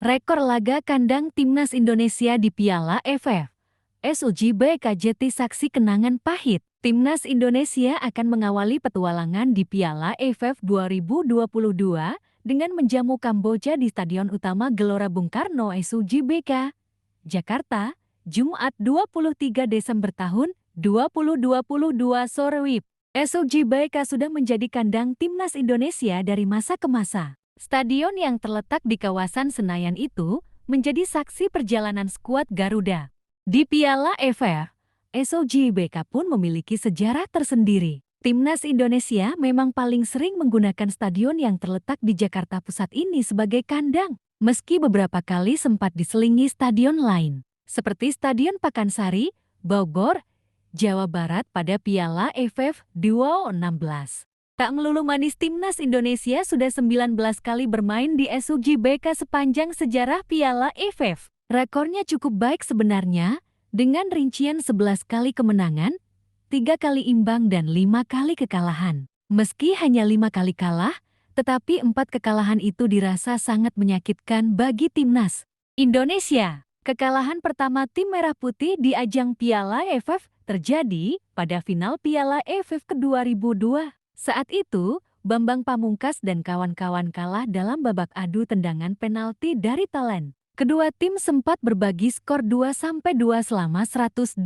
Rekor laga kandang Timnas Indonesia di Piala AFF. SUJB KJT saksi kenangan pahit. Timnas Indonesia akan mengawali petualangan di Piala AFF 2022 dengan menjamu Kamboja di Stadion Utama Gelora Bung Karno SUJBK, Jakarta, Jumat 23 Desember tahun 2022 sore WIB. SUJBK sudah menjadi kandang Timnas Indonesia dari masa ke masa. Stadion yang terletak di kawasan Senayan itu menjadi saksi perjalanan skuad Garuda. Di Piala AFF, SUJBK pun memiliki sejarah tersendiri. Timnas Indonesia memang paling sering menggunakan stadion yang terletak di Jakarta Pusat ini sebagai kandang, meski beberapa kali sempat diselingi stadion lain, seperti Stadion Pakansari, Bogor, Jawa Barat pada Piala AFF 2016. Tak melulu manis, Timnas Indonesia sudah 19 kali bermain di SUJBK sepanjang sejarah Piala AFF. Rekornya cukup baik sebenarnya, dengan rincian 11 kali kemenangan, 3 kali imbang dan 5 kali kekalahan. Meski hanya 5 kali kalah, tetapi 4 kekalahan itu dirasa sangat menyakitkan bagi Timnas Indonesia. Kekalahan pertama tim Merah Putih di ajang Piala AFF terjadi pada final Piala AFF ke-2002. Saat itu, Bambang Pamungkas dan kawan-kawan kalah dalam babak adu tendangan penalti dari Thailand. Kedua tim sempat berbagi skor 2-2 selama 120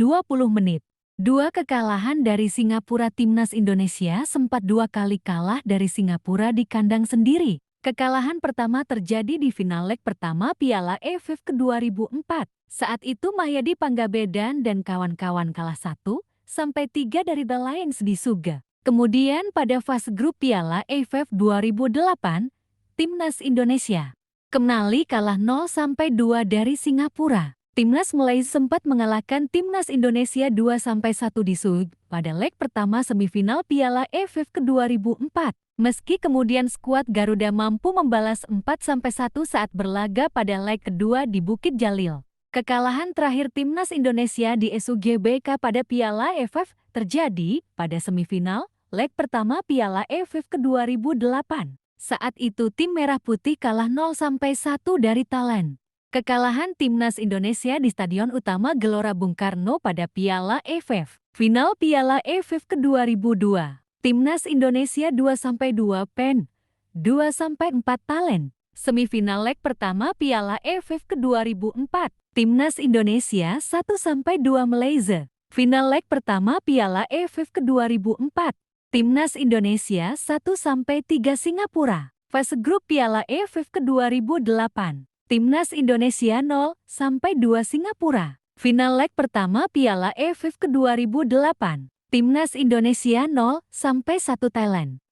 menit. Dua kekalahan dari Singapura. Timnas Indonesia sempat 2 kali kalah dari Singapura di kandang sendiri. Kekalahan pertama terjadi di final leg pertama Piala AFF ke-2004. Saat itu Mahyadi Panggabedan dan kawan-kawan kalah 1-3 dari The Lions di Suga. Kemudian pada fase grup Piala AFF 2008, Timnas Indonesia kembali kalah 0-2 dari Singapura. Timnas mulai sempat mengalahkan Timnas Indonesia 2-1 di Suga pada leg pertama semifinal Piala AFF ke-2004. Meski kemudian skuad Garuda mampu membalas 4-1 saat berlaga pada leg kedua di Bukit Jalil. Kekalahan terakhir Timnas Indonesia di SUJBK pada Piala AFF terjadi pada semifinal leg pertama Piala AFF ke-2008. Saat itu tim Merah Putih kalah 0-1 dari Thailand. Kekalahan Timnas Indonesia di Stadion Utama Gelora Bung Karno pada Piala AFF. Final Piala AFF ke-2002. Timnas Indonesia 2-2 PEN, 2-4 Thailand. Semifinal leg pertama Piala AFF ke-2004. Timnas Indonesia 1-2 Malaysia. Final leg pertama Piala AFF ke-2004. Timnas Indonesia 1-3 Singapura. Fase grup Piala AFF ke-2008. Timnas Indonesia 0-2 Singapura. Final leg pertama Piala AFF ke-2008. Timnas Indonesia 0-1 Thailand.